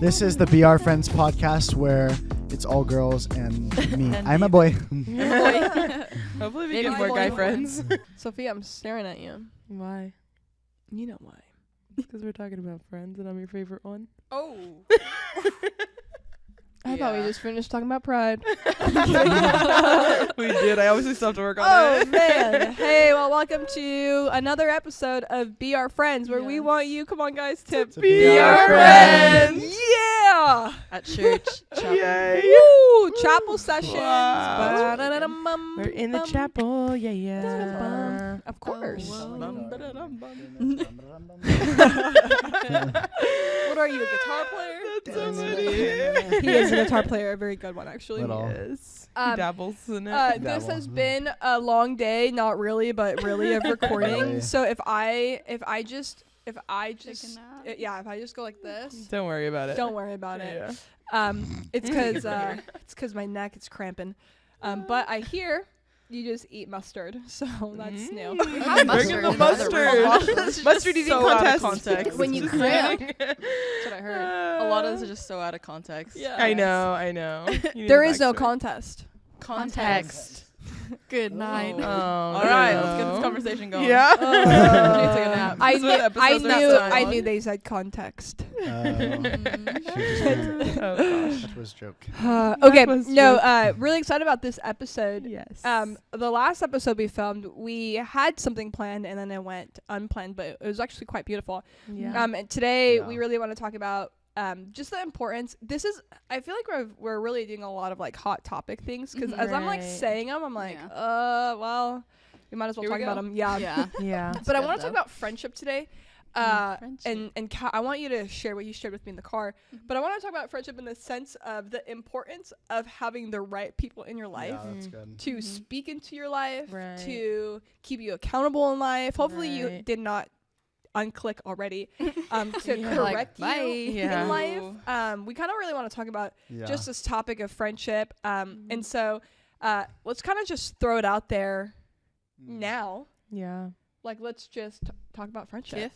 This is the Be Our Friends podcast where it's all girls and me. I'm a boy. Hopefully we get more guy friends. Sophia, I'm staring at you. Why? You know why. Because we're talking about friends and I'm your favorite one. Oh. I thought we just finished talking about pride. We did. I obviously still have to work on Oh, it. man. Hey, well, welcome to another episode of Be Our Friends, where we want you, come on, guys, to be our friends. Yeah. At church. Chapel. Yay. Woo! Chapel sessions. Wow. Ba-da-da-dum-bum, We're in the bum. chapel. Yeah. Bum. Of course. Oh, What are you, a guitar player? That's so funny. He is a guitar player, a very good one, actually. Little. Yes. Um, He dabbles in it. This has been a long day, not really, but really of recording. Really? So if I just Take a nap. if I just go like this, Don't worry about it. don't worry about it. Yeah. It's because my neck is cramping. But I hear you just eat mustard, so that's new. We have Bring in the mustard. Mustard eating so out of contest. context. When you Just cramp. kidding. That's what I heard. A lot of this is just so out of context. Yeah. I know. You need There the is no backstory. contest. Context. Good night. Oh, All right, no. let's get this conversation going. Yeah. Need to take a nap. I That's what episodes are knew done. I knew they said context. Oh gosh. That was a joke. Okay, was no, really excited about this episode. Yes. The last episode we filmed, we had something planned and then it went unplanned, but it was actually quite beautiful. Yeah. And today Yeah. we really want to talk about just the importance. I feel like we're really doing a lot of like hot topic things because as I'm like Right. saying them, I'm like, Yeah. well, we might as well Here we talk about go. them. Yeah. Yeah. Yeah. But I good want to talk though. about friendship today. Friendship. And I want you to share what you shared with me in the car. But I want to talk about friendship in the sense of the importance of having the right people in your life. Yeah, that's good. To speak into your life, Right. to keep you accountable in life. Hopefully you Right. did not unclick already to Yeah. correct Like, you bye. Yeah. in life. We kind of really want to talk about Yeah. just this topic of friendship. And so let's kind of just throw it out there now. Yeah. Like, let's just talk about friendship.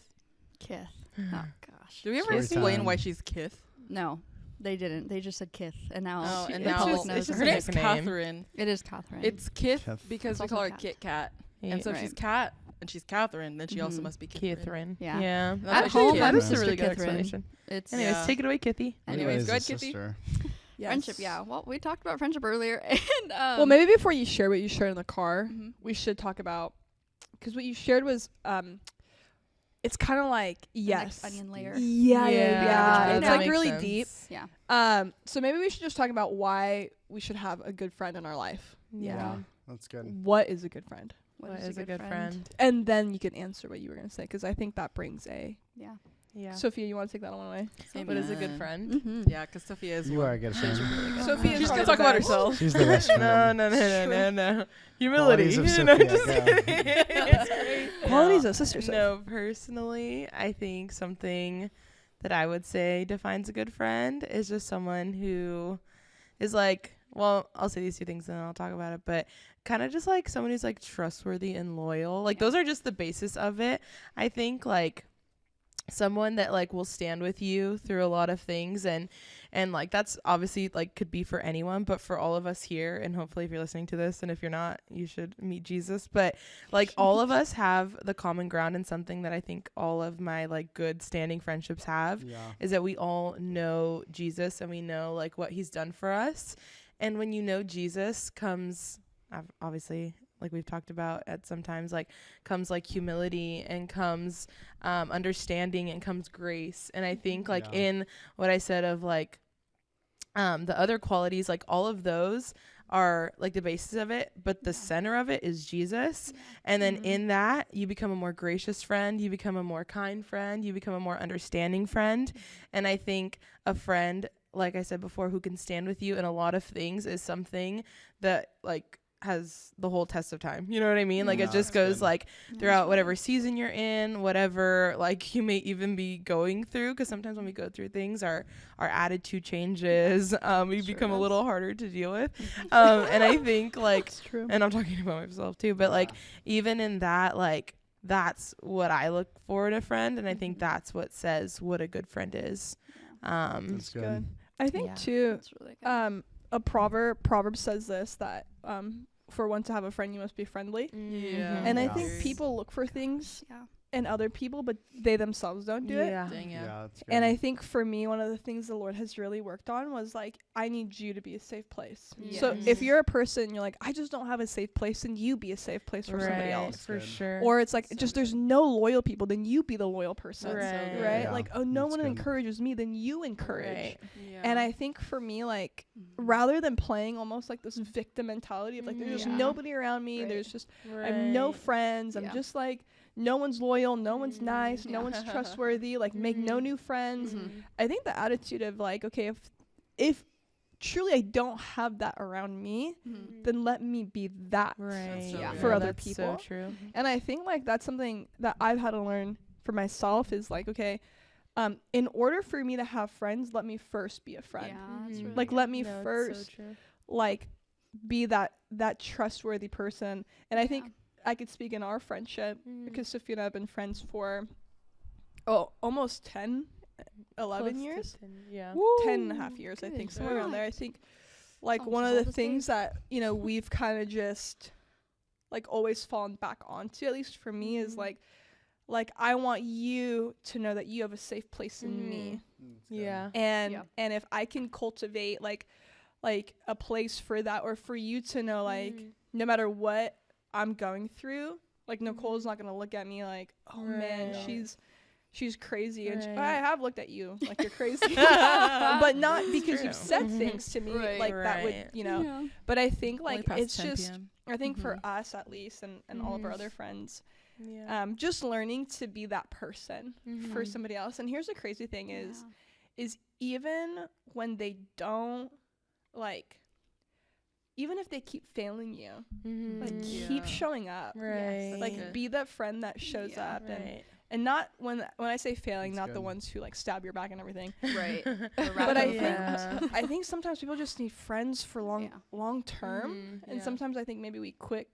Kith. Oh, gosh. Do we ever Story explain time. why she's Kith? No, they didn't. They just said Kith. And now Oh, and the now public it's knows just her her name. name's Catherine. It is Catherine. It's Kith Kith. because It's we also call her Cat. Kit Kat. Yeah. And so if she's Right. Kat and she's Catherine, then she also Mhm. must be Catherine. Catherine. Yeah. Yeah. That's At actually home, Kith. I'm That's a Sister really good Catherine. explanation. It's Anyways, Yeah. take it away, Kitty. Anyways, go ahead, Kitty. Kitty. Yes. friendship. Yeah. Well, we talked about friendship earlier. And Well, maybe before you share what you shared in the car, Mhm. we should talk about, because what you shared was, it's kind of like, the yes. next onion layer. Yeah. It's that like makes really sense. deep. Yeah. So maybe we should just talk about why we should have a good friend in our life. Yeah. That's good. What is a good friend? What is a good friend? And then you can answer what you were going to say, because I think that brings Yeah. Yeah. Sophia, you want to take that one away? What is a good Amen. friend? Mm-hmm. Yeah, because Sophia is You one. are a good friend. Sophia is She's probably gonna talk the about best. herself. She's the best friend. No. Humility. Qualities of No, Sophia, just go. kidding. Qualities of sisters. No, personally, I think something that I would say defines a good friend is just someone who is like, well, I'll say these two things and then I'll talk about it, but kind of just like someone who's like trustworthy and loyal. Like those are just the basis of it. I think like someone that like will stand with you through a lot of things and like that's obviously like could be for anyone, but for all of us here, and hopefully if you're listening to this, and if you're not, you should meet Jesus, but like all of us have the common ground in something that I think all of my like good standing friendships have, Yeah. is that we all know Jesus and we know like what he's done for us. And when you know Jesus comes obviously, like we've talked about at sometimes, like comes like humility and comes understanding and comes grace. And I think like Yeah. in what I said of like the other qualities, like all of those are like the basis of it, but the center of it is Jesus. And then in that you become a more gracious friend, you become a more kind friend, you become a more understanding friend. And I think a friend, like I said before, who can stand with you in a lot of things is something that like has the whole test of time. You know what I mean? Like Yeah, it just that's goes good. like throughout whatever season you're in, whatever like you may even be going through, because sometimes when we go through things our attitude changes, we become a little harder to deal with, and I think like, true. and I'm talking about myself too, but like even in that, like that's what I look for in a friend, and I think that's what says what a good friend is. That's good. I think Yeah. too. That's really good. A proverb says this, that for one to have a friend, you must be friendly. Yeah. And I Yeah. think people look for things Yeah. in other people, but they themselves don't do it. Dang, yeah. That's good. And I think for me, one of the things the Lord has really worked on was like, I need you to be a safe place. So Yes. if you're a person, you're like, I just don't have a safe place, then you be a safe place for somebody else. for Good. sure. Or it's like, So just good. there's no loyal people, then you be the loyal person. That's so Right. good. Right? Yeah. Like, oh, no That's one good. encourages me, then you encourage. Right. Yeah. And I think for me, like, Mhm. rather than playing almost like this victim mentality of like, there's just Yeah. nobody around me, Right. there's just, I have no friends, I'm Yeah. just like, no one's loyal, no one's nice, no Yeah. one's trustworthy, like make no new friends. Mhm. I think the attitude of like, okay, if truly I don't have that around me, Mhm. then let me be that. Right. so For good. other That's people. So true. And I think like that's something that I've had to learn for myself is like, okay, in order for me to have friends, let me first be a friend. Yeah, that's Mhm. really Like good. let me No, it's first so true. like be that trustworthy person. And I think Yeah. I could speak in our friendship Mhm. because Sophia and I have been friends for almost 10, 11 Close to years. 10, yeah. 10 and a half years, I Good think, somewhere around God. there. I think like Almost one as of old the as things Dave. that, you know, we've kind of just like always fallen back onto, at least for me, is Mhm. like I want you to know that you have a safe place in me. That's good. Yeah. And Yeah. and if I can cultivate like a place for that, or for you to know like Mhm. no matter what I'm going through, like Nicole's Mhm. not gonna look at me like, oh man, Right. she's crazy, and Right. I have looked at you like you're crazy, but not because you've true. said Mhm. things to me Right. like that would, Right. you know. Yeah. But I think Only like past it's 10 just PM. I think for Mhm. us at least, and all of our Mhm. other friends, Yeah. just learning to be that person for Mhm. somebody else. And here's the crazy thing is Yeah. even when they don't, like, even if they keep failing you, Mhm. like Yeah. keep showing up. Right. Like good. be that friend that shows Yeah. up, Right. and not when I say failing, That's not the good. ones who like stab your back and everything. Right. But I think Yeah. I think sometimes people just need friends for long term, Mhm. and Yeah. sometimes I think maybe we quit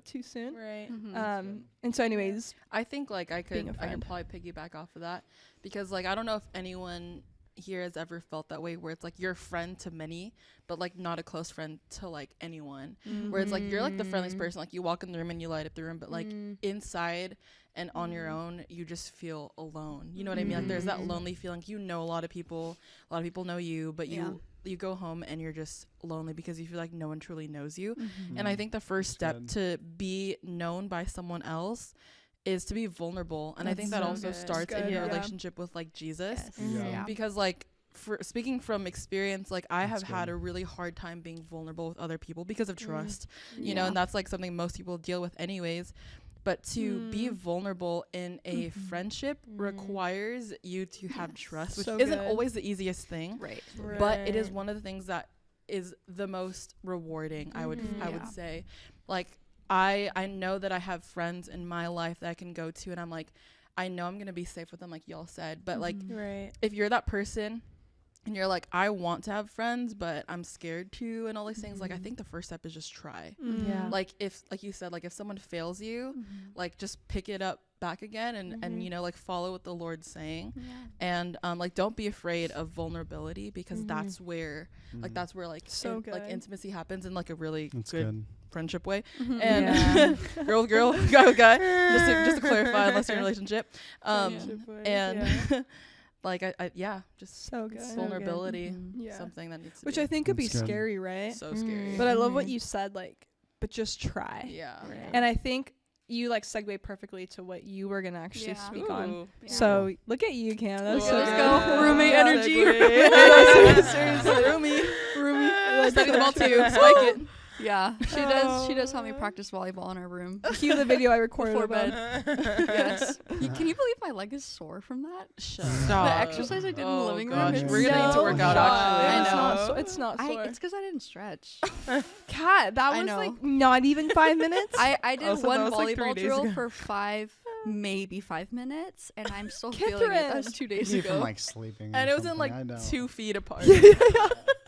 too soon. Right. Mhm. And so anyways, I think like I Being a could friend. probably piggyback off of that, because like I don't know if anyone here has ever felt that way, where it's like you're a friend to many but like not a close friend to like anyone, where it's like you're like the friendliest Mhm. person, like you walk in the room and you light up the room, but like Mm. inside and on your own you just feel alone, you know what I mean? Like there's that Mhm. lonely feeling, you know, a lot of people know you, but you go home and you're just lonely because you feel like no one truly knows you. Mhm. And I think the first That's step to be known by someone else is to be vulnerable. And I think That's that so also good. starts Good, in your yeah. relationship with like Jesus. Yes. Mhm. Yeah. Because like for speaking from experience, like I have That's had good. a really hard time being vulnerable with other people because of Mm. trust, you know, Yeah. and that's like something most people deal with anyways. But to be Mm. vulnerable in a Mhm. friendship Mm. requires you to have Yes. trust, which So isn't good. always the easiest thing, Right. but it is Right. one of the things that is the most rewarding. I would Mhm. I would Yeah. say, like I know that I have friends in my life that I can go to, and I'm like, I know I'm gonna be safe with them, like y'all said. But like Mhm. Right. if you're that person and you're like, I want to have friends but I'm scared to, and all these things, like I Mhm. think the first step is just try. Yeah. Like if, like you said, like if someone fails you, Mhm. like just pick it up back again and Mhm. you know, like follow what the Lord's saying. Yeah. And like don't be afraid of vulnerability, because Mhm. that's where like that's where like So like good. intimacy happens in like a really That's good, good. friendship way. Mhm. And Yeah. girl with girl, guy with guy, just to clarify, unless you're in a relationship. Friendship way, And yeah. like I yeah, just So good. So good. vulnerability, Mhm. Yeah. something that needs to Which be I think could be That's good. scary, right? so scary. Mm. But I love what Mhm. you said, like, but just try. Yeah. Right. And I think you like segue perfectly to what you were gonna actually Yeah. speak on. Ooh. Yeah. So look at you, Cam. That's Whoa. so Let's good. go. Roommate Yeah. energy. Seriously. Roomie. Studying the ball too. Spike it. Yeah. She does help me practice volleyball in our room. Cue the video I recorded Before about. bed. Yes. Can you believe my leg is sore from that? Shut Stop. up. The exercise I did in the living room. Gosh, it's we're gonna need to so work out hot. actually. It's I not know. so- it's not sore. It's because I didn't stretch. Kat, that I was know. like not even 5 minutes. I did Also, that one was, like, 3 volleyball days drill ago. for maybe 5 minutes, and I'm still feeling it. That was 2 days Maybe from ago. like sleeping. And or it was in something, like I know. 2 feet apart.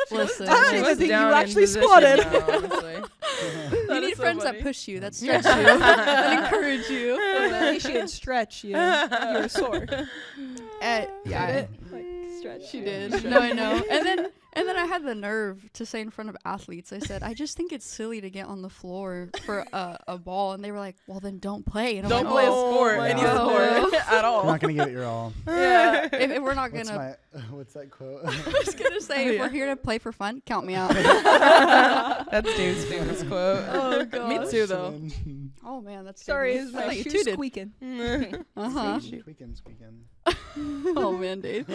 Listen, I don't She even was think you down in actually position. squatted. No, honestly. you That need is so friends funny. that push you, that stretch you, that encourage you. If she didn't stretch you. You were sore. Yeah. Like stretch. She here. did. No, I know. And then I had the nerve to say in front of athletes, I said, I just think it's silly to get on the floor for a ball. And they were like, well, then don't play. And I'm Don't like, play a "Oh, sport, my any God." sport at all. You're not gonna give it your all. Yeah. If we're not What's gonna, what's that quote? I was gonna say, if Yeah. we're here to play for fun, count me out. That's Dave's famous quote. Oh god. Me too, though. Oh man, that's Sorry, Dave. is I my thought you shoe tooted. squeaking? Uh-huh. Squeaking. Oh man, Dave.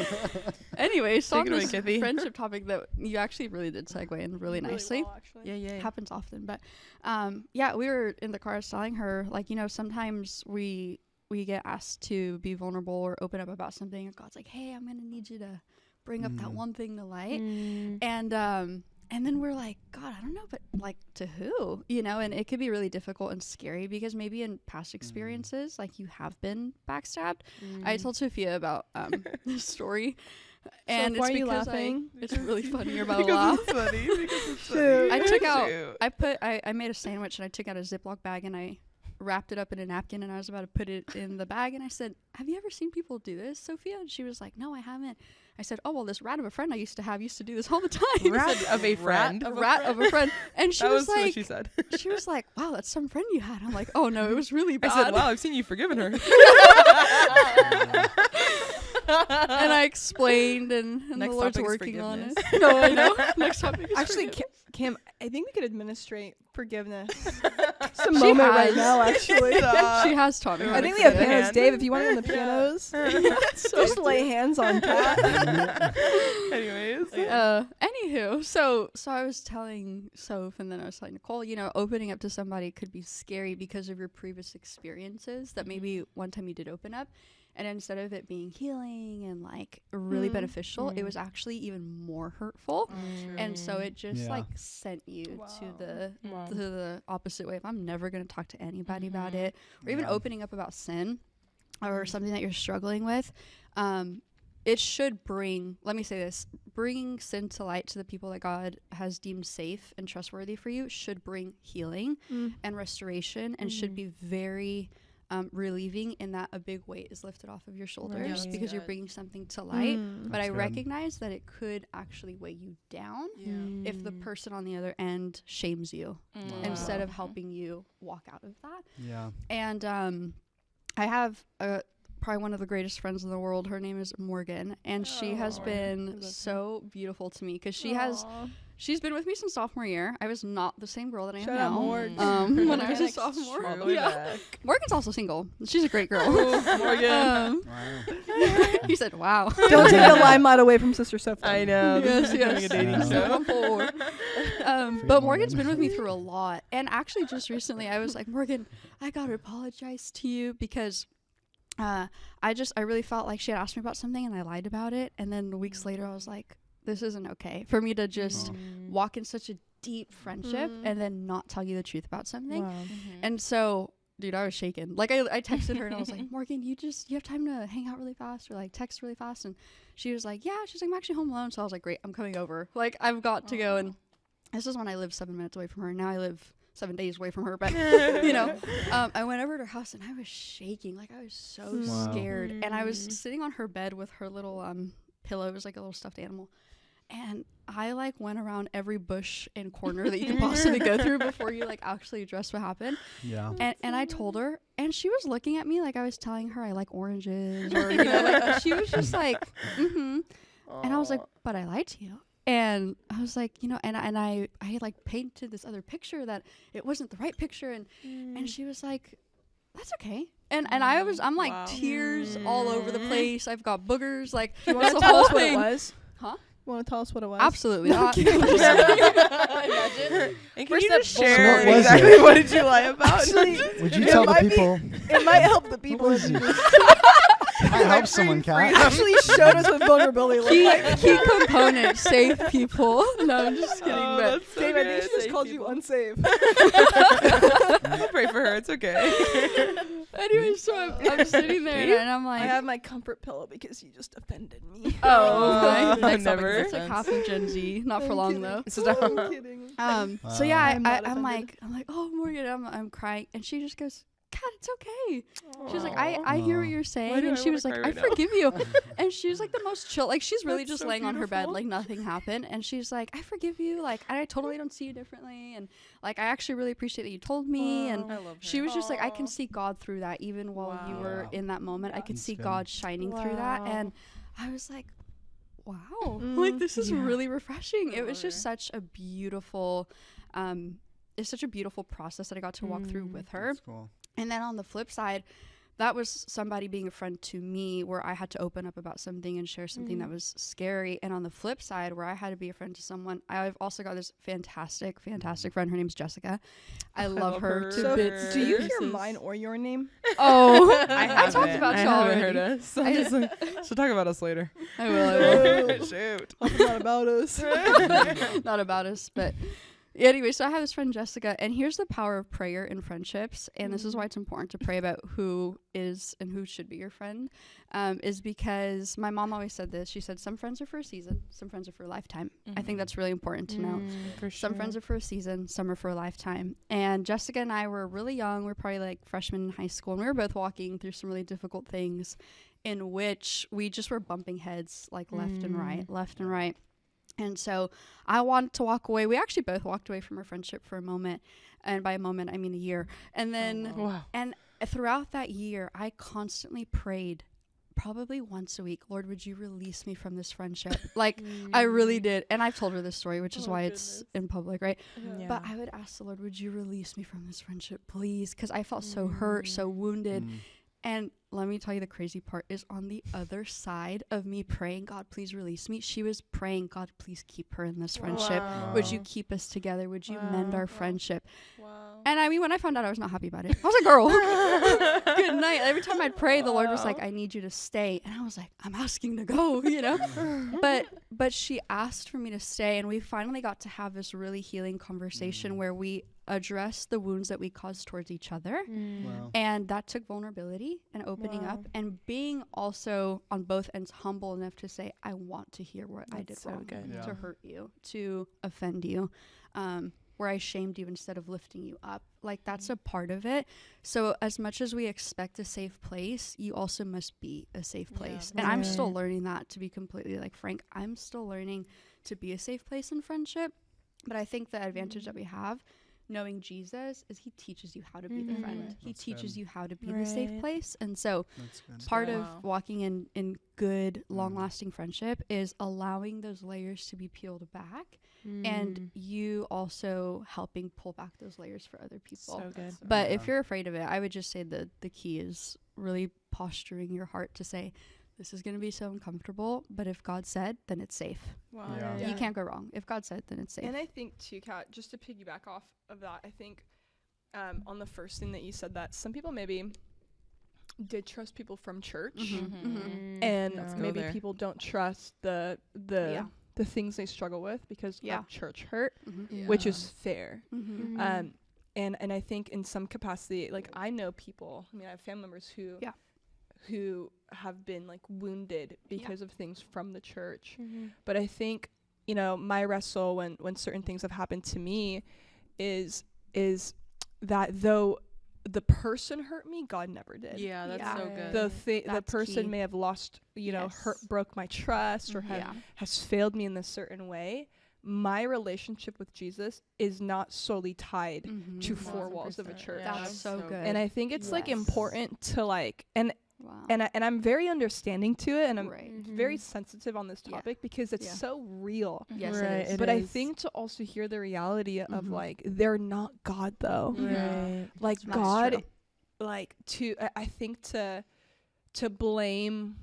Anyway, so on Take it away, this Kathy. friendship topic that you actually really did segue in really nicely. well, actually. Yeah. Happens often, but yeah, we were in the car telling her, like, you know, sometimes we get asked to be vulnerable or open up about something, and God's like, hey, I'm gonna need you to bring up that one thing to light. And then we're like, God, I don't know, but like, to who? You know, and it could be really difficult and scary because maybe in past experiences, like, you have been backstabbed. I told Sophia about this story, and why it's are you because laughing? it's really funny. You're about to laugh. Because it's funny. I took out, Shoot. I made a sandwich and I took out a Ziploc bag and I wrapped it up in a napkin and I was about to put it in the bag and I said, have you ever seen people do this, Sophia? And she was like, no, I haven't. I said, oh, well, this rat of a friend I used to have used to do this all the time. Rat of a friend. A rat of a friend. And she That was was what like, she said. she was like, wow, that's some friend you had. I'm like, oh no, it was really bad. I said, wow, I've seen you forgiven her. And I explained and the Next Lord's topic's working on it. forgiveness. No, I know. Next topic is Actually, forgiveness. Kim, I think we could administrate forgiveness. It's a She moment right has. now, actually. she has taught me how I to think we have forgive. pianos. hand. Dave, if you want to on the pianos, just lay hands on Kat. Anyways. Anywho, so I was telling Soph and then I was telling Nicole, you know, opening up to somebody could be scary because of your previous experiences that maybe one time you did open up. And instead of it being healing and like really beneficial, it was actually even more hurtful. And so it just like sent you to the opposite way. If I'm never going to talk to anybody about it, or even opening up about sin or something that you're struggling with, it should bring, let me say this, bringing sin to light to the people that God has deemed safe and trustworthy for you should bring healing and restoration and should be very relieving in that a big weight is lifted off of your shoulders because you're bringing something to light. But I recognize that it could actually weigh you down if the person on the other end shames you instead of helping you walk out of that. Yeah. And I have probably one of the greatest friends in the world. Her name is Morgan, and she has been so beautiful to me because she's been with me since sophomore year. I was not the same girl that I am Shout out now. Morg. When I was a sophomore. All the way back. Morgan's also single. She's a great girl. Morgan. Wow. He said, wow. Don't take the limelight away from Sister Sophie. I know. Yes, This is becoming a dating Yeah. show. But Morgan's been with me through a lot. And actually just recently I was like, Morgan, I gotta apologize to you because I really felt like she had asked me about something and I lied about it. And then weeks later I was like, this isn't okay for me to just walk in such a deep friendship and then not tell you the truth about something. And so, dude, I was shaken. Like I texted her and I was like, Morgan, you have time to hang out really fast or like text really fast? And she was like, yeah. She's like, I'm actually home alone. So I was like, great, I'm coming over. Like I've got to go. And this is when I lived 7 minutes away from her. Now I live 7 days away from her. But, you know, I went over to her house and I was shaking. Like I was so scared. And I was sitting on her bed with her little pillow. It was like a little stuffed animal. And I like went around every bush and corner that you can possibly go through before you like actually address what happened. Yeah. And I told her, and she was looking at me like I was telling her I like oranges, or you know, like she was just like, and I was like, but I lied to you. And I was like, you know, and I like painted this other picture that it wasn't the right picture, and she was like, that's okay. And I'm like tears all over the place. I've got boogers. Like, You want to tell us what it was? Huh? Want to tell us what it was? Absolutely not. And can you just share What was exactly it? what did you lie about? Actually, Would you it tell the might be- people? it might help the people. was It it? Might help someone, Kat. actually showed us what vulnerability looked like. Key component, save people. No, I'm just kidding. Oh, But that's so Dave, I think good. she just Save called people. you unsafe. I'll pray for her. It's okay. anyway, so I'm sitting there and I'm I like, have my comfort pillow because you just offended me. oh, my Never. never. It's like half of Gen Z. Not for long though. I'm kidding. So yeah, I'm not I'm offended. like, oh Morgan, I'm crying, and she just goes, Kat, it's okay. She was like, Aw. I hear what Aw. you're saying. Why do And I she wanna was like, cry I right now? forgive you. And she was like the most chill. Like, she's really That's just so laying on her bed, beautiful. like nothing happened. And she's like, I forgive you. Like, I totally don't see you differently. And like, I actually really appreciate that you told me. And I love her. she was just like, I can Aw. see God through that. Even while you were Wow. in that moment, I Yeah. could That's see good. God shining through that. Wow. And I was like, wow, Mm, like this is yeah. really refreshing. I It was love just her. such a beautiful, it's such a beautiful process that I got to walk through with her. That's cool. And then on the flip side, that was somebody being a friend to me where I had to open up about something and share something that was scary. And on the flip side, where I had to be a friend to someone, I've also got this fantastic friend. Her name's Jessica. I love her to So, bits. do you This hear is- mine or your name? Oh, I talked haven't. about I you haven't already. heard us. I- Just like, she'll talk about us later. I will. Shoot. Hope it's not about us. Not about us, but anyway, so I have this friend Jessica, and here's the power of prayer in friendships, and this is why it's important to pray about who is and who should be your friend, is because my mom always said this. She said, some friends are for a season, some friends are for a lifetime. I think that's really important to know. For Some friends are for a season, some are for a lifetime. And Jessica and I were really young. We were probably like freshmen in high school, and we were both walking through some really difficult things in which we just were bumping heads like left and right. And so I wanted to walk away. We actually both walked away from our friendship for a moment. And by a moment, I mean a year. And then, Wow. and throughout that year, I constantly prayed probably once a week, Lord, would you release me from this friendship? Like, I really did. And I've told her this story, which is why it's in public, right? Yeah. But I would ask the Lord, would you release me from this friendship, please? Because I felt so hurt, so wounded. And let me tell you, the crazy part is on the other side of me praying, God, please release me. She was praying, God, please keep her in this friendship. Wow. Would you keep us together? Would you mend our Wow. friendship? Wow. And I mean, when I found out, I was not happy about it. I was like, girl, good night. Every time I'd pray, the Lord was like, I need you to stay. And I was like, I'm asking to go, you know? But she asked for me to stay. And we finally got to have this really healing conversation where we addressed the wounds that we caused towards each other. Wow. And that took vulnerability and opening up and being also on both ends humble enough to say, I want to hear what I did That's so wrong, good. Yeah. to hurt you, to offend you, where I shamed you instead of lifting you up. Like, that's a part of it. So as much as we expect a safe place, you also must be a safe place. And I'm still Right. learning that, to be completely like frank. I'm still learning to be a safe place in friendship. But I think the advantage that we have, knowing Jesus, is he teaches you how to be the friend. He That's teaches good. you how to be the safe Right. place. And so That's good. part good. of Wow. walking in good, long-lasting friendship is allowing those layers to be peeled back, and you also helping pull back those layers for other people. So good. But Yeah. if you're afraid of it, I would just say that the key is really posturing your heart to say, this is going to be so uncomfortable, but if God said, then it's safe. Wow. Yeah. Yeah. You can't go wrong. If God said, then it's safe. And I think too, Kat, just to piggyback off of that, I think on the first thing that you said, that some people maybe did trust people from church, and Let's go maybe there. people don't trust the Yeah. the things they struggle with because Yeah. of church hurt, Mhm. which is fair. Mhm. And I think in some capacity, like, I know people, I mean, I have family members who Yeah. who have been like wounded because of things from the church. Mm-hmm. But I think, you know, my wrestle when certain things have happened to me is that though the person hurt me, God never did. Yeah, that's Yeah. so good. The That's person key. may have lost, you know, hurt, Yes. broke my trust, or Yeah. has failed me in this certain way. My relationship with Jesus is not solely tied Mhm. to four walls of a 100%. church. Yeah, That's so good. And I think it's like Yes. important to like, and Wow. I'm very understanding to it, and I'm right. very sensitive on this Yeah. topic because it's Yeah. so real. Yes, Right, it is. it But I is. think to also hear the reality of Mhm. like, they're not God though. Right. Like That's God, true. like I think to blame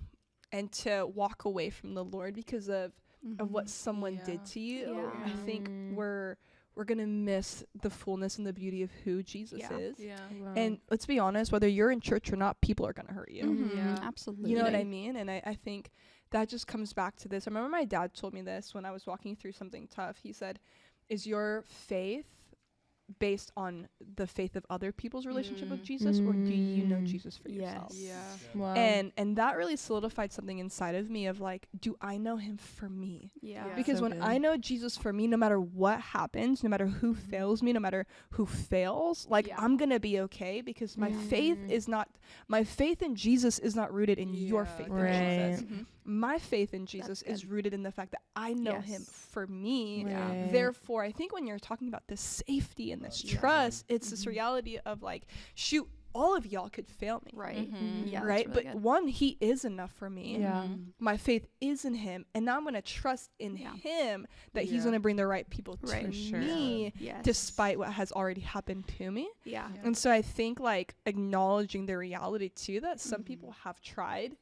and to walk away from the Lord because of what Mhm. someone Yeah. did to you, Yeah. I think Mm. we're gonna miss the fullness and the beauty of who Jesus Yeah. is. Yeah. And let's be honest, whether you're in church or not, people are gonna hurt you. Mhm. Yeah. Absolutely. You know what I mean? And I think that just comes back to this. I remember my dad told me this when I was walking through something tough. He said, is your faith based on the faith of other people's relationship with Jesus, or do you know Jesus for yourself? Wow. And that really solidified something inside of me of like, do I know him for me? Yeah. Because So when good. I know Jesus for me, no matter what happens, no matter who fails me, no matter who fails, like Yeah. I'm gonna be okay, because my faith in Jesus is not rooted in your faith in Right. Jesus. My faith in Jesus is rooted in the fact that I know him for me. Right. Therefore, I think when you're talking about this safety and this trust, it's this reality of like, shoot, all of y'all could fail me. Right. Mhm. Yeah. Right. That's really But good. one, he is enough for me. Yeah. My faith is in him. And now I'm going to trust in him that he's going to bring the right people Right. to For sure. me, Yes. despite what has already happened to me. Yeah. And so I think like acknowledging the reality too, that some people have tried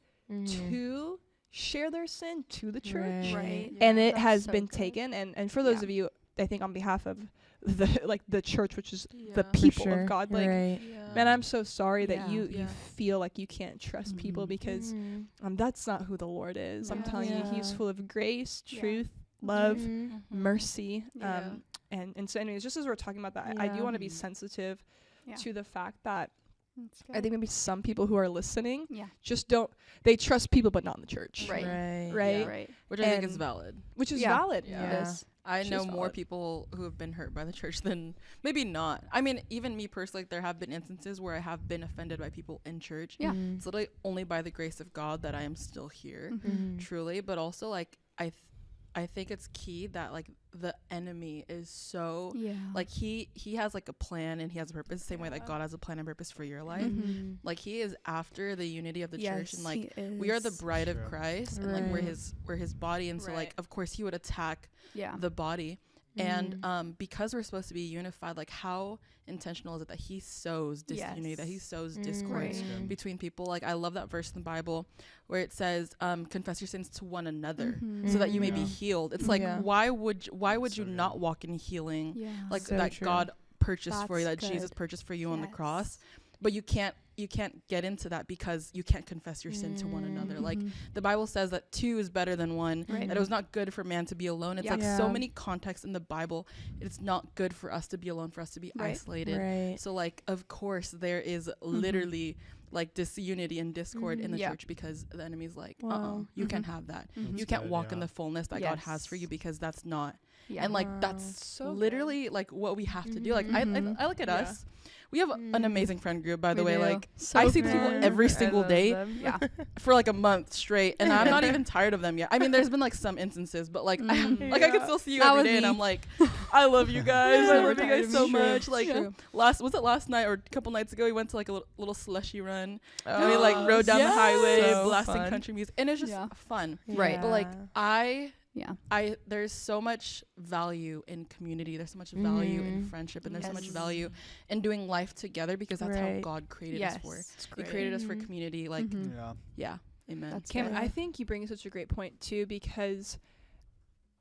to share their sin to the church. Right. And it That's has so been good. taken. And for those Yeah. of you, I think on behalf of the church, which is the For people sure. of God, like, Right. man, I'm so sorry that Yeah. you feel like you can't trust people, because that's not who the Lord is. I'm Yeah. telling you, he's Yeah. full of grace, Yeah. truth, love, Mhm. mercy. Yeah. And so anyways, just as we're talking about that, I do Yeah. want to be sensitive Yeah. to the fact that That's I think maybe some people who are listening Yeah. just they trust people but not in the church. Right. Right? Yeah. Right. Which I think is And- valid. Which is Yeah. valid. Yeah. It is. I She's know more valid. people who have been hurt by the church than maybe not. I mean, even me personally, like, there have been instances where I have been offended by people in church. Yeah. It's literally only by the grace of God that I am still here, Mhm. truly. But also, like, I think it's key that, like, the enemy is so Yeah. like he has like a plan and he has a purpose, the same way that God has a plan and purpose for your life. Mhm. Like, he is after the unity of the church, and like he we are the is. bride of True. Christ, and like Right. we're his body, and so Right. like of course he would attack Yeah. the body. Mhm. And because we're supposed to be unified, like, how intentional is it that he sows disunity, that he Yes. sows Mm. discord Right. between people? Like, I love that verse in the Bible where it says, confess your sins to one another Mhm. so that you may be Yeah. healed. It's like, Yeah. why would So you good. not walk in healing, Yeah. like So that true. God purchased for you, that That's Jesus good. purchased for you on the Yes. cross? But you can't get into that because you can't confess your sin to one another. Like, Mhm. the Bible says that two is better than one, Right. that it was not good for man to be alone. It's Yeah. like so Yeah. many contexts in the Bible. It's not good for us to be alone, for us to be Right. isolated. Right. So, like, of course, there is literally like disunity and discord in the Yeah. church because the enemy's like, Wow. you Mhm. can't have that. Mhm. You That's can't good, walk in yeah. the fullness that God has for Yes. you because that's not. Yeah. And like Wow. that's So literally like what we have to do. Like Mhm. I look at Yeah. us. We have an amazing friend group, by the We way. do. Like, So I see good. people every single day Yeah. for like a month straight, and I'm not even tired of them yet. I mean, there's been like some instances, but like Mhm. like I could Yeah. still see you That every was day, and me. I'm like, I love you guys. Yeah. I Never love you tired guys of so me. much. True. Like, True. last night or a couple nights ago, we went to like a little slushy run. And we Oh, like rode down the highway, so blasting fun. country music, and it's just Yeah. fun. Right. But like Yeah. there's so much value in community. There's so much value in Mhm. friendship, and there's so much Yes. value in doing life together because that's how Right. God created Yes. us for. It's He created us for Mhm. community. Like, Mhm. Yeah. yeah, amen. That's Kim, good. I think you bring such a great point too, because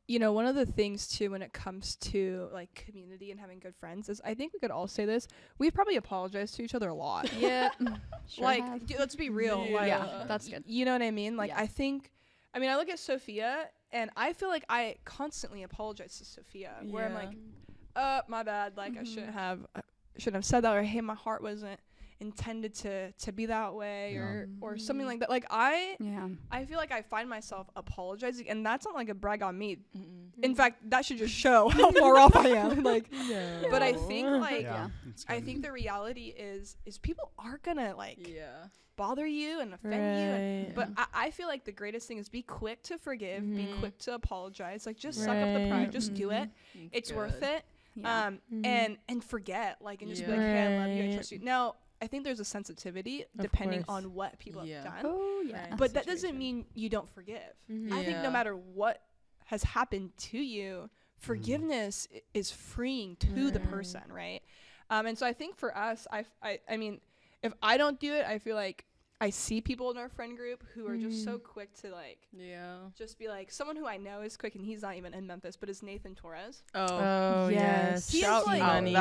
one of the things too when it comes to like community and having good friends is, I think we could all say this, we've probably apologized to each other a lot. Yeah. Sure like have. let's be real. Yeah. Like, Yeah, that's good. You know what I mean? Like, Yeah. I look at Sophia and I feel like I constantly apologize to Sophia, where I'm Yeah. like, my bad, like I Mhm. shouldn't have said that, or hey, my heart wasn't intended to be that way, Yeah. or something like that. Like I Yeah. feel like I find myself apologizing, and that's not like a brag on me. Mm-mm. In fact, that should just show how far off I am. Like, No. but I think like Yeah. Yeah. It's I good. think the reality is people are gonna like Yeah. bother you and offend you. Right. But I feel like the greatest thing is be quick to forgive, be Mhm. quick to apologize. Like, just suck up the Right. pride, just do it. Mhm. It's worth it. Yeah. Mhm. And forget, like, and just be Yeah. like, hey, I love you, I Right. trust you. Now, I think there's a sensitivity depending course. on what people Yeah. have done. Oh yeah. Right. But that doesn't Situation. mean you don't forgive. Mhm. I think no Yeah. matter what has happened to you, forgiveness is freeing to the Right. person, right? And so I think for us, I mean, if I don't do it, I feel like I see people in our friend group who are just so quick to like Yeah. just be like, someone who I know is quick, and he's not even in Memphis, but is Nathan Torres. Oh Yes. yes. He is Shout like- money.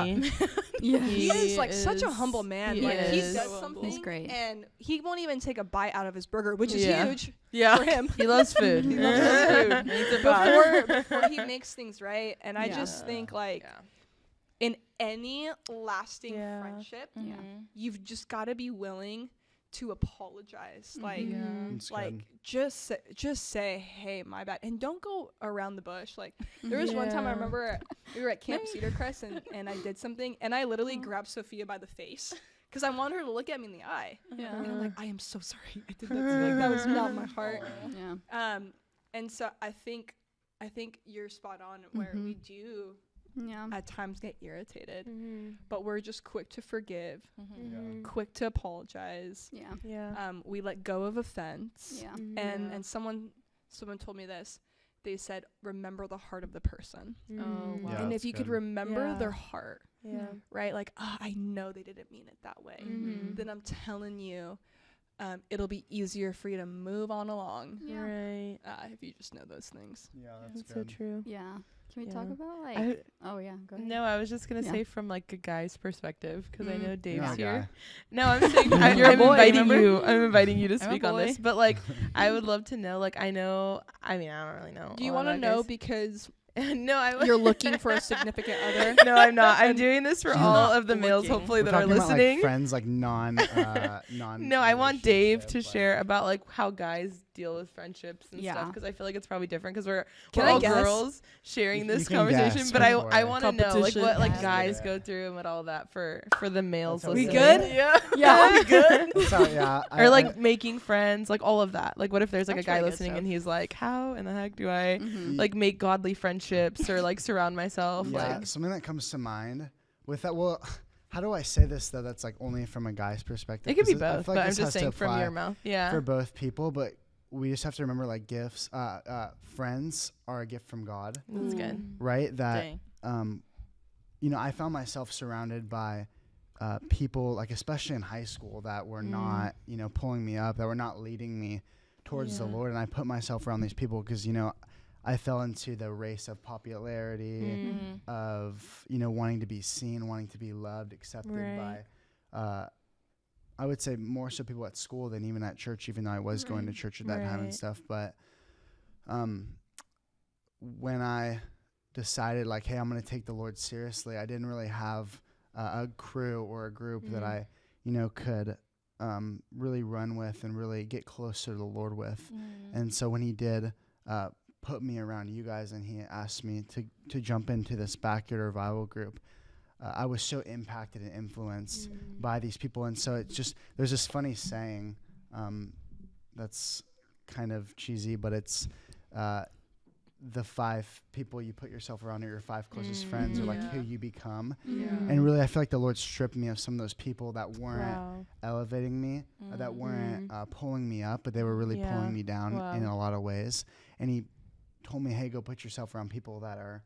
Yeah. He is like such a is- humble man. he Like, he is. does So humble. something, He's great. and he won't even take a bite out of his burger, which is Yeah. huge Yeah. for him. He loves food. He loves his food. Needs a vibe. before he makes things right. And I Yeah. just think like Yeah. in any lasting Yeah. friendship, Yeah. you've just got to be willing to apologize. Like, That's like good. just say, hey, my bad, and don't go around the bush. Like, there was one time I Yeah. remember we were at Camp Cedar Crest, and I did something, and I literally grabbed Sophia by the face because I wanted her to look at me in the eye. Yeah. And I'm like, I am so sorry. I did that to you. Like, that was not my heart. Yeah. And so I think you're spot on where we do Yeah. at times get irritated, Mm-hmm. but we're just quick to forgive, Mm-hmm. quick to apologize. Yeah. Yeah. We let go of offense. Yeah. And someone told me this. They said, remember the heart of the person. Mm-hmm. Oh, wow. Yeah, And that's if you could good. remember Yeah. their heart, Yeah. right? Like, I know they didn't mean it that way. Mm-hmm. Then I'm telling you, it'll be easier for you to move on along Yeah. Right. if you just know those things. Yeah, That's so true. Yeah. Can we talk Yeah. about like? I- Oh yeah. Go ahead. No, I was just gonna Yeah. say from like a guy's perspective because I Mm. know You're Dave's not a here. guy. No, I'm saying You're a I'm boy, inviting remember? you. I'm inviting you to I'm a speak on this. boy. But like, I would love to know. Like, I know. I mean, I don't really know. Do you want to know because no, I. you're looking for a significant other? No, I'm not. I'm doing this for She's all not of the males, looking. hopefully, We're that are talking about, listening. like, friends, like non. No, I want Dave to relationship, like- share about like how guys deal with friendships and Yeah. stuff because I feel like it's probably different because we're Can we're I all guess? girls sharing You this can conversation, guess but I before. want to know like Competition. what like Yeah. guys Yeah. go through and what all that for the males That's how listening. We good? Yeah. Yeah, we good. That's how- yeah, Or like making friends, like all of that. Like what if there's like That's a guy really good listening stuff. and he's like, how in the heck do I Mhm. like make godly friendships or like surround myself? yeah, Like something that comes to mind with that. Well, how do I say this though? That's like only from a guy's perspective. it could be 'Cause I both, feel but like I'm this has just to saying from apply your mouth. Yeah. for both people, but we just have to remember like gifts. Friends are a gift from God, That's good. right? That Dang. you know, I found myself surrounded by people, like especially in high school, that were not, you know, pulling me up, that were not leading me towards the Yeah. Lord. And I put myself around these people because, you know, I fell into the race of popularity, Mm-hmm. of, you know, wanting to be seen, wanting to be loved, accepted Right. by, I would say more so people at school than even at church, even though I was going to church at that time and Right. stuff. But when I decided like, hey, I'm going to take the Lord seriously, I didn't really have a crew or a group that I, you know, could really run with and really get closer to the Lord with. Mm-hmm. And so when he did put me around you guys and he asked me to jump into this backyard revival group, I was so impacted and influenced by these people. And so it's just, there's this funny saying that's kind of cheesy, but it's the 5 people you put yourself around are your 5 closest friends, or like Yeah. who you become. Yeah. And really, I feel like the Lord stripped me of some of those people that weren't Wow. elevating me, that weren't pulling me up, but they were really Yeah. pulling me down Wow. in a lot of ways. And he told me, hey, go put yourself around people that are,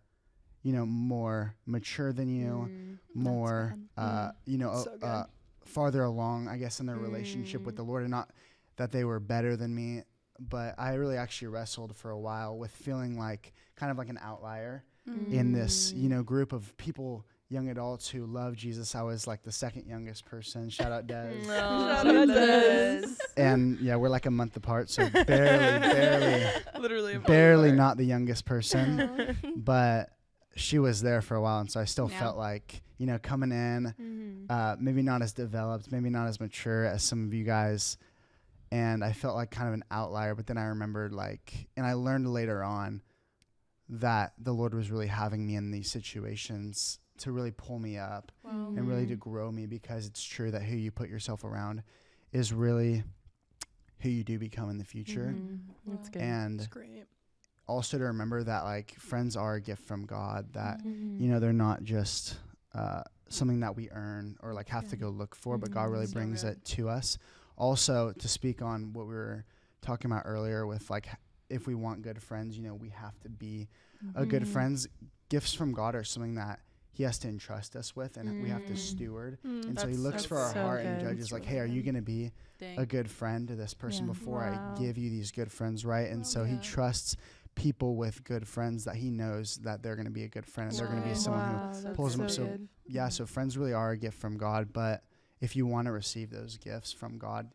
you know, more mature than you, more, you know, So good. farther along, I guess, in their relationship with the Lord. And not that they were better than me, but I really actually wrestled for a while with feeling like kind of like an outlier in this, you know, group of people, young adults who love Jesus. I was like the second youngest person. Shout out Des. Shout out Des. And yeah, we're like a month apart, so barely Literally. barely not the youngest person, but she was there for a while. And so I still Yeah. felt like, you know, coming in, maybe not as developed, maybe not as mature as some of you guys. And I felt like kind of an outlier, but then I remembered like, and I learned later on that the Lord was really having me in these situations to really pull me up and really to grow me, because it's true that who you put yourself around is really who you do become in the future. That's good. And That's great. also to remember that like friends are a gift from God, that, you know, they're not just something that we earn or like have to go look for, but God really So brings good. it to us. Also, to speak on what we were talking about earlier with like, if we want good friends, you know, we have to be a good friends. Gifts from God are something that he has to entrust us with, and we have to steward. And so he That's- looks for our that's so heart and good. judges like, hey, are you going to be Dang. a good friend to this person Yeah. before Wow. I give you these good friends, right? And so he Yeah. trusts people with good friends that he knows that they're going to be a good friend, and they're going to be someone who pulls them up. So good. yeah, so friends really are a gift from God, but if you want to receive those gifts from God,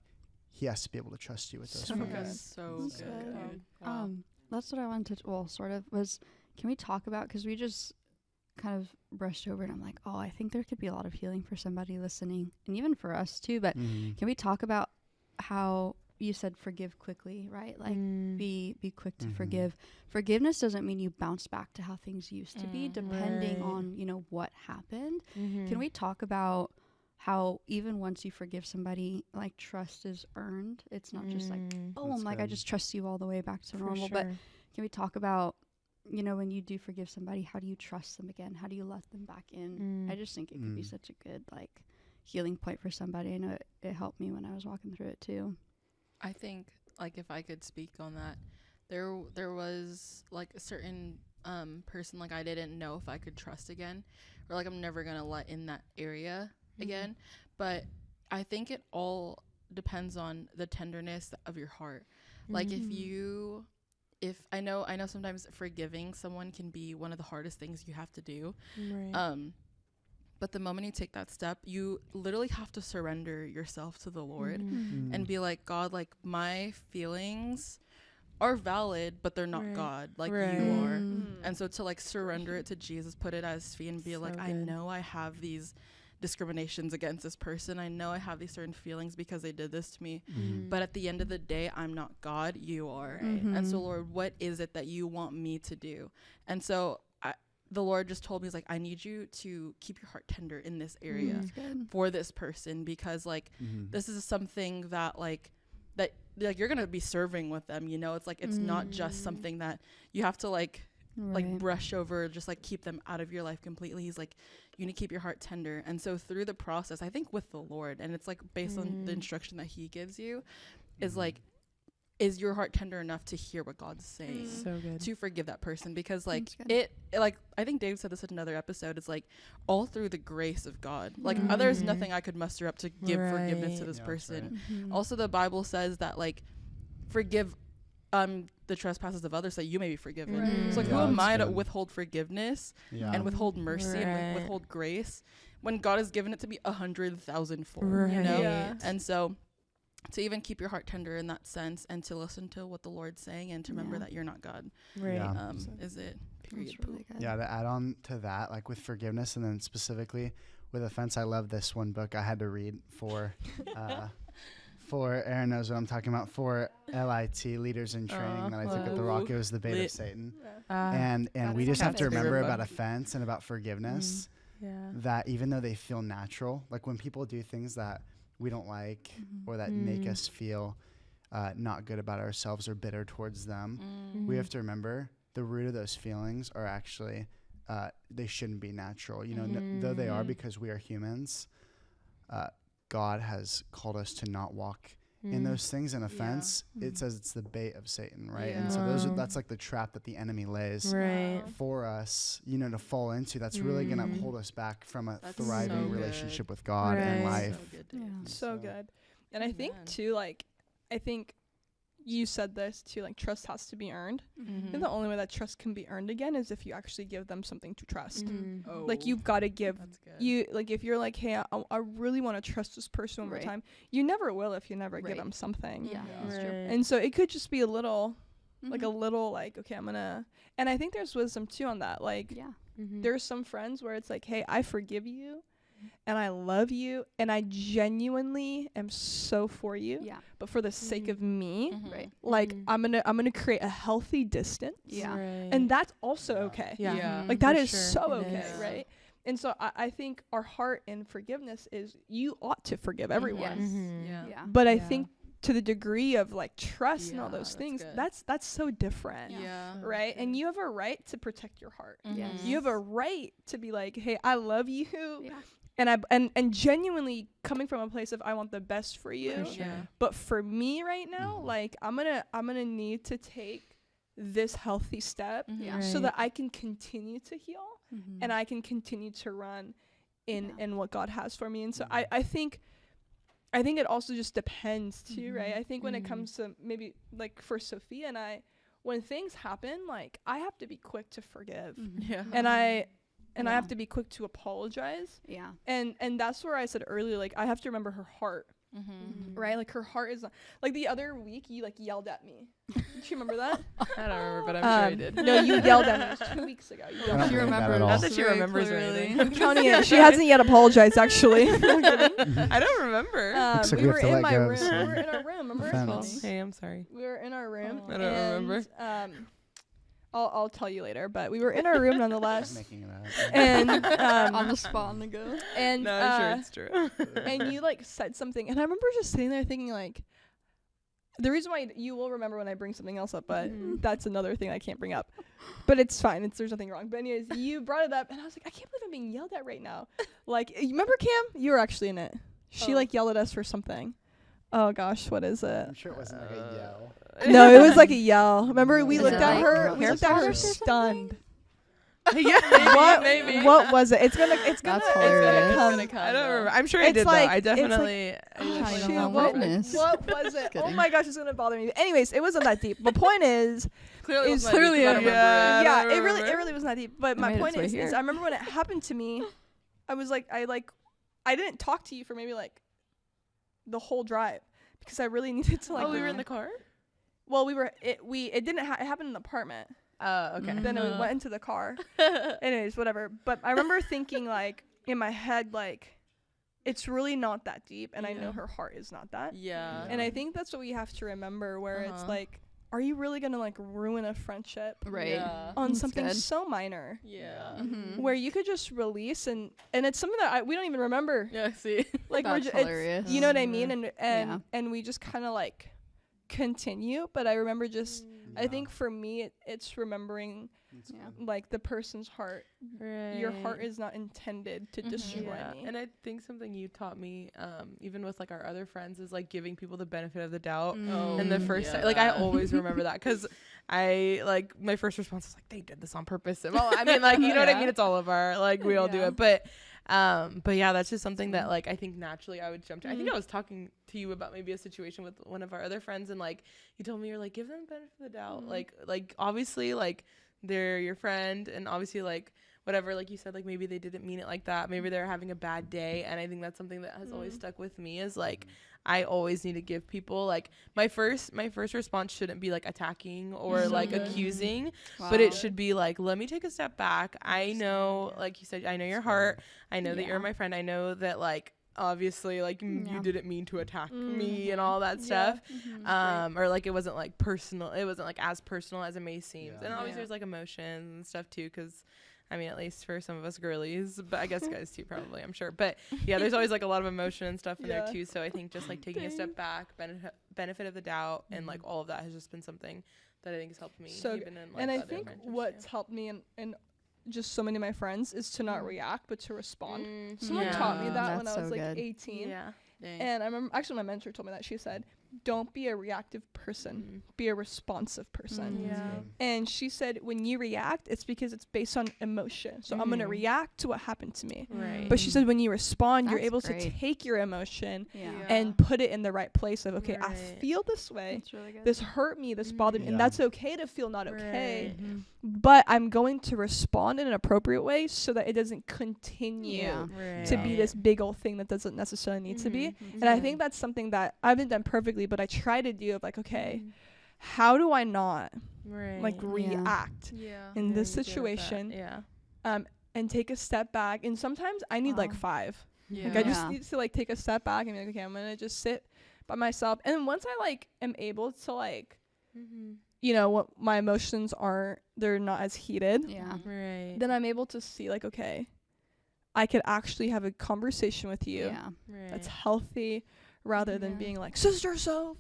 he has to be able to trust you with those So friends. So So good. good. Wow. That's what I wanted to, well, sort of, was, can we talk about, because we just, kind of brushed over, and I'm like, oh, I think there could be a lot of healing for somebody listening, and even for us too. But can we talk about how you said forgive quickly, right? Like be quick to forgive. Forgiveness doesn't mean you bounce back to how things used to be, depending on, you know, what happened. Can we talk about how even once you forgive somebody, like trust is earned? It's not just like, oh, That's I'm like, good. I just trust you all the way back to For normal. sure. But can we talk about, you know, when you do forgive somebody, how do you trust them again? How do you let them back in? I just think it could be such a good, like, healing point for somebody. I know it helped me when I was walking through it too. I think, like, if I could speak on that, there was like a certain person, like, I didn't know if I could trust again, or like I'm never gonna let in that area again. But I think it all depends on the tenderness of your heart. Like, if I know sometimes forgiving someone can be one of the hardest things you have to do. But the moment you take that step, you literally have to surrender yourself to the Lord and be like, God, like, my feelings are valid, but they're not God, like you are. And so to, like, surrender it to Jesus, put it at his feet, and be like, I know I have these discriminations against this person. I know I have these certain feelings because they did this to me. But at the end of the day, I'm not God, you are. And so, Lord, what is it that you want me to do? And so the Lord just told me, he's like, I need you to keep your heart tender in this area for this person, because, like, this is something that you're gonna be serving with them, you know. It's like, it's not just something that you have to like brush over, just like keep them out of your life completely. He's like, you need to keep your heart tender. And so through the process, I think with the Lord, and it's like based on the instruction that he gives you, is like, is your heart tender enough to hear what God's saying? So good. To forgive that person, because like it like, I think Dave said this in another episode, it's like all through the grace of God. Like there's nothing I could muster up to give forgiveness to this person. Also, the Bible says that, like, forgive the trespasses of others, that you may be forgiven. So like, who am I to withhold forgiveness and withhold mercy and withhold grace when God has given it to me 100,000-fold, you know? And so to even keep your heart tender in that sense, and to listen to what the Lord's saying, and to remember that you're not God, is it. Period. Really good. Yeah, to add on to that, like with forgiveness, and then specifically with offense, I love this one book I had to read for Aaron knows what I'm talking about, for LIT, Leaders in Training, that I took at the Rock. It was The Bait of Satan. And we just have to remember about offense and about forgiveness, that even though they feel natural, like when people do things that we don't like, or that make us feel not good about ourselves or bitter towards them, we have to remember the root of those feelings are actually, they shouldn't be natural. You know, though they are, because we are humans, God has called us to not walk in those things. And offense, it says it's the bait of Satan, right? And so that's like the trap that the enemy lays for us, you know, to fall into. That's really going to hold us back from a thriving relationship with God and life. So good. And I think too, like, I think you said this too, like, trust has to be earned. And the only way that trust can be earned again is if you actually give them something to trust. Like, you've got to give you, like, if you're like, hey, I really want to trust this person one more time, you never will if you never give them something. And so it could just be a little like a little, like, okay, I'm gonna, and I think there's wisdom too on that. Like, there's some friends where it's like, hey, I forgive you and I love you and I genuinely am so for you, but for the sake of me, like, I'm gonna create a healthy distance, and that's also okay. Like, that is so okay, right? And so I think our heart in forgiveness is, you ought to forgive everyone. But I think to the degree of, like, trust and all those things, that's so different. Right? And you have a right to protect your heart. You have a right to be like, hey, I love you. And genuinely coming from a place of, I want the best for you. But for me right now, like, I'm gonna need to take this healthy step so that I can continue to heal and I can continue to run in what God has for me. And so I think it also just depends too, right? I think when it comes to, maybe, like, for Sophia and I, when things happen, like, I have to be quick to forgive. And and I have to be quick to apologize. Yeah. And that's where I said earlier, like, I have to remember her heart, right? Like, her heart is not, like, the other week you like yelled at me. Do you remember that? I don't remember, but I'm sure I did. No, you yelled at me. It was 2 weeks ago. You I yelled don't at me. believe that at all. Not that she remembers or anything. I'm counting it. She hasn't yet apologized, actually. I'm kidding. I don't remember. Looks like We we were have to in let my go of room. some We were in our room. Remember? offense. Hey, I'm sorry. We were in our room. I don't remember. I'll tell you later, but we were in our room I'm nonetheless. making it up. And On the spot on the go. and No, I'm sure it's true. and you like said something, and I remember just sitting there thinking like, the reason why you will remember when I bring something else up, but that's another thing I can't bring up. But it's fine. There's nothing wrong. But anyways, you brought it up, and I was like, I can't believe I'm being yelled at right now. Like, you remember Cam? You were actually in it. She like yelled at us for something. Oh gosh, what is it? I'm sure it wasn't like a yell. No, it was like a yell. Remember, we Is looked it at like her. We hair looked at her products or stunned. Yeah, Maybe. What was it? It's gonna That's come. hilarious. I don't remember. I'm sure I It's did like- though. I it's like- definitely. Oh, I shoot, don't know what witness. was it? Oh kidding. my gosh, it's gonna bother me. Anyways, it wasn't that deep. The point is, Clearly, It's it was not clearly deep 'cause I a- don't remember Yeah. it. yeah, don't it really remember. wasn't that deep. But It my made its point way is here. I remember when it happened to me, I was like, I didn't talk to you for maybe like the whole drive because I really needed to like. Oh, we were in the car. Well, it didn't. It happened in the apartment. Oh, okay. Then we went into the car. Anyways, whatever. But I remember thinking like in my head like, it's really not that deep, and I know her heart is not that. Yeah. And I think that's what we have to remember, where it's Uh-huh. like, are you really gonna like ruin a friendship Right. Yeah. on That's something good. so minor? Yeah. Mm-hmm. Where you could just release and it's something that we don't even remember. Yeah. See. Like That's hilarious. you know what I mean? Mhm. And we just kind of like continue. But I remember just I think for me it's remembering Yeah. like the person's heart. Right. Your heart is not intended to destroy Yeah, me. and I think something you taught me, even with like our other friends, is like giving people the benefit of the doubt. Oh, And the first time, like I always remember that because I like my first response was like they did this on purpose. And, well, I mean, like you know what I mean. It's all of our like we all do Yeah. it, but yeah, that's just something that like I think naturally I would jump to. I think I was talking to you about maybe a situation with one of our other friends, and like you told me you're like give them the benefit of the doubt. Like obviously like they're your friend, and obviously like whatever, like you said, like maybe they didn't mean it like that. Maybe they're having a bad day, and I think that's something that has always stuck with me is like I always need to give people like my first response shouldn't be like attacking or like accusing, but it should be like let me take a step back. I know, like you said, I know your heart. I know that you're my friend. I know that like obviously like you didn't mean to attack me and all that stuff. Or like it wasn't like personal. It wasn't like as personal as it may seem. And obviously there's like emotions and stuff too, because I mean, at least for some of us girlies, but I guess guys too, probably, I'm sure. But yeah, there's always like a lot of emotion and stuff in there too. So I think just like taking a step back, benefit of the doubt, and like all of that has just been something that I think has helped me. So even in, like, and I other think friendships, what's helped me and just so many of my friends is to not react but to respond. Someone Yeah. taught me that when That's I was so like good. 18. Yeah. Dang. And I remember actually my mentor told me that. She said, don't be a reactive person, be a responsive person. Yeah. And she said, when you react, it's because it's based on emotion. So I'm going to react to what happened to me. Right. But she said, when you respond, you're That's able great. to take your emotion Yeah. and put it in the right place of, okay, I Right. feel this way. That's really good. This hurt me. This bothered me. And Yeah. that's okay to feel not okay. Right. But I'm going to respond in an appropriate way so that it doesn't continue Yeah. Right. to be this big old thing that doesn't necessarily need to be. And I think that's something that I haven't done perfectly, but I try to do of like, okay, how do I not Right. like react Yeah. in Yeah, this you get that. situation Yeah. and take a step back? And sometimes I need like 5. Yeah. Like I just Yeah. need to like take a step back and be like, okay, I'm gonna just sit by myself. And once I like am able to like, you know, what my emotions are, they're not as heated. Yeah. Right. Then I'm able to see like, okay, I could actually have a conversation with you Yeah. Right. that's healthy rather than Yeah. being like, Sister Soph,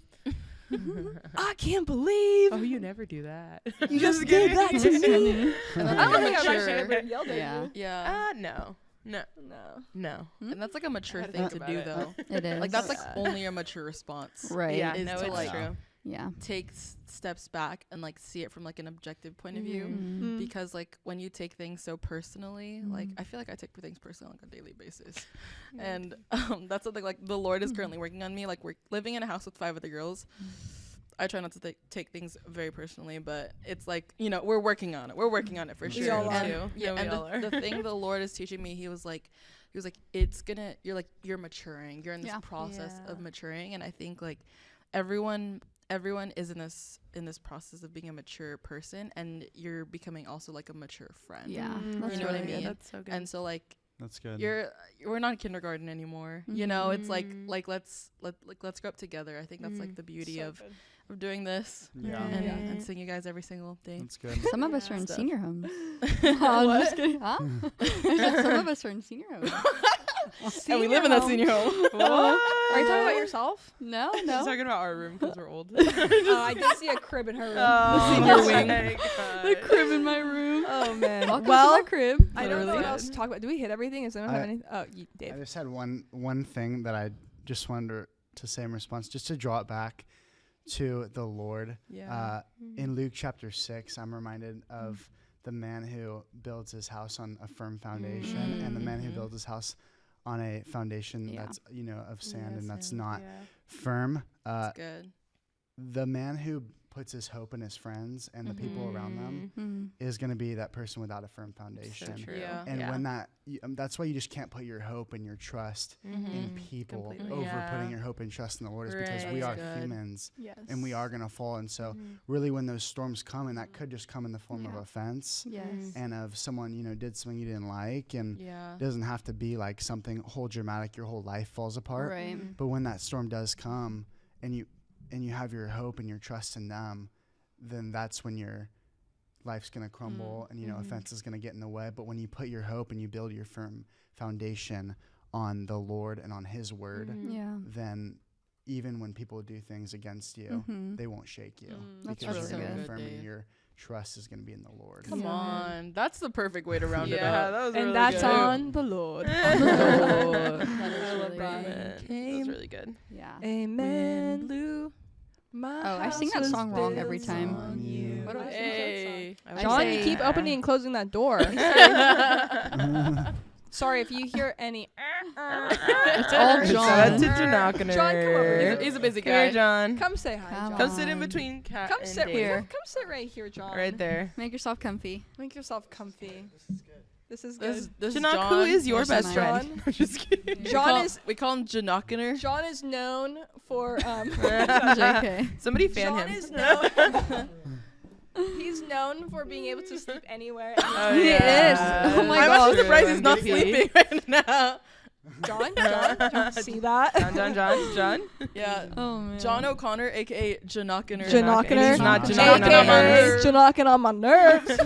I can't believe Oh, you never do that. you just did that to me. And I that's don't like think a I've actually mature. ever yelled at Yeah. you. Yeah. No. No. No. No. And that's like a mature had to thing think to about do, it. though. It is. Like that's like Yeah. only a mature response. right. Yeah. is No, to, it's like, true. Yeah. Take steps back and like see it from like an objective point of view. Mm. Because like when you take things so personally, like I feel like I take things personally on like a daily basis. And that's something like the Lord is currently working on me. Like we're living in a house with 5 other girls. I try not to take things very personally, but it's like, you know, we're working on it. We're working on it for We sure. all are. And, Yeah, we and all are. the thing the Lord is teaching me, he was like, you're maturing. You're in this process of maturing. And I think like everyone is in this process of being a mature person, and you're becoming also like a mature friend. Yeah. You know what I mean? That's so good. And so like, That's good. we're not in kindergarten anymore. You know, it's like let's grow up together. I think that's like the beauty of doing this Yeah. and seeing you guys every single day. That's good. Some of us are in Stuff. senior homes. I'm just kidding. Huh? I said some of us are in senior homes. And we live in that senior home. Are you talking about yourself? No, She's no. talking about our room because we're old. I did see a crib in her room. Oh, senior wing. The crib in my room. Oh man. Welcome Well, to my crib. I don't know Literally. what else to talk about. Do we hit everything? Does anyone have I- anything? Oh, I Dave. just had one thing that I just wanted to say in response, just to draw it back to the Lord. Yeah. In Luke chapter 6, I'm reminded of the man who builds his house on a firm foundation and the man who builds his house on a foundation that's, you know, of sand and that's not firm. That's good. The man who puts his hope in his friends and the people around them is going to be that person without a firm foundation. true. Yeah. And when that's why you just can't put your hope and your trust in people Completely. over Yeah. putting your hope and trust in the Lord, is because we Right. are Good. humans Yes. and we are going to fall. And so really when those storms come, and that could just come in the form of offense Yes. and of someone, you know, did something you didn't like, and Yeah. it doesn't have to be like something whole dramatic, your whole life falls apart. Right. But when that storm does come and you have your hope and your trust in them, then that's when your life's going to crumble and, you know, offense is going to get in the way. But when you put your hope and you build your firm foundation on the Lord and on his word, Yeah. then even when people do things against you, they won't shake you That's because really you're going to good. be firm Dave. and your trust is going to be in the Lord. Come Yeah. on. That's the perfect way to round it Yeah, up. that was And really that's good. on the Lord. That is I love really that. good. That was really good. Yeah. Amen. Blue. My Oh, I sing house that song was wrong every built time. on you. What do I sing? Hey. I John, say- you keep opening and closing that door. Sorry if you hear any. It's all Shout John. out to Janockner. John, come over here. He's a busy Come here, guy. John. Come say hi, Come John. Come sit in on. between Kat Come and sit Dave. here. Come sit right here, John. Right there. Make yourself comfy. Make yourself comfy. This is good. This is Janock, John. who is your Here's best mine. friend? I'm just kidding. We call him Janockner. John is known for JK. Somebody fan John him. is known. He's known for being able to sleep anywhere. Oh, He yeah. is. Oh my I'm gosh. actually surprised he's not MVP. sleeping right now. John, see that? John. Yeah. Oh man. John O'Connor, aka Janockner. Janockner. He's not AKA Janockner on our nerves. Janocking on my nerves. He's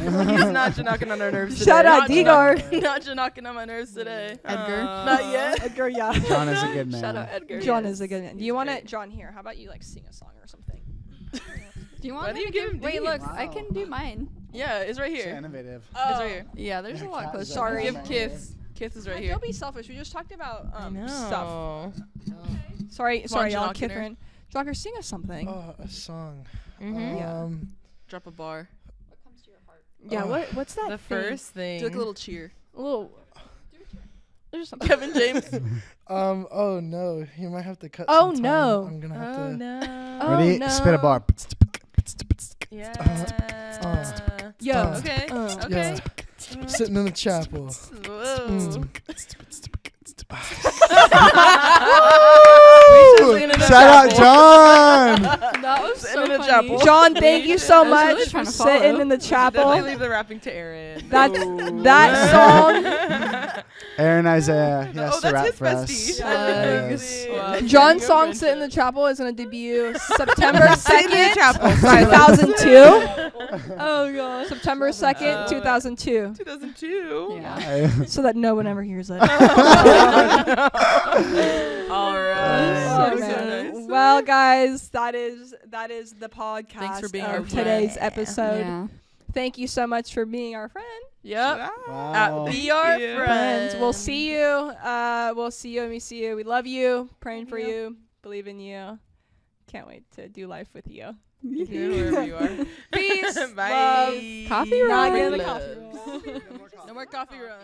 not Janockner on our nerves today. Shout out Not D-Guard. Not Janockner on my nerves today. Edgar. Not yet. Edgar, yeah. John is a good man. Shout out Edgar. John yes. is a good man. Do you want to, John, here, how about you like sing a song or something? Do you want Why do me you to give him Wait, D's? look. I Wow. can do mine. Yeah, it's right So here. innovative. It's right here. Yeah, there's a lot Cat closer. is Sorry. Give Kith. Kith is right here. Don't be selfish. We just talked about I know. stuff. Sorry, Come on, y'all. Janockner. Kithrin. Jocker, sing us something. Oh, a song. Mhm. Drop a bar. Yeah, what's that The thing? first thing. Do like a little cheer. A little. There's something. Kevin James. Oh no, you might have to cut. Oh, some time. no. I'm gonna have Oh to. no. Oh, Ready? no. Spit a bar. Yeah. Yo. Okay. Uh, Okay. Sitting in the chapel. Whoa. Shout out John. That was Sitting so in a funny. chapel. John, thank you so I was really much trying for to sitting follow. in the Definitely chapel. leave the rapping to Aaron. That song, Aaron Isaiah. He has Oh, to that's rap his for us. bestie. Yes. Wow. John's song "Sit in the Chapel" is gonna debut September Sit in the 2nd, chapel. 2002. Oh gosh. September 2nd, 2002. 2002. Yeah. So that no one ever hears it. All right. Oh, So man. nice. Well, guys, that is the podcast Thanks for being our of today's friend. episode. Yeah. Thank you so much for being our friend. Yep. Wow. Be our you. Friends, we'll friend. see you. We'll see you when we see you. We love you. Praying for you. Believe in you. Can't wait to do life with you. Wherever you are. Peace. Bye. Love. Coffee Not run. getting the Love. coffee run. No more coffee run.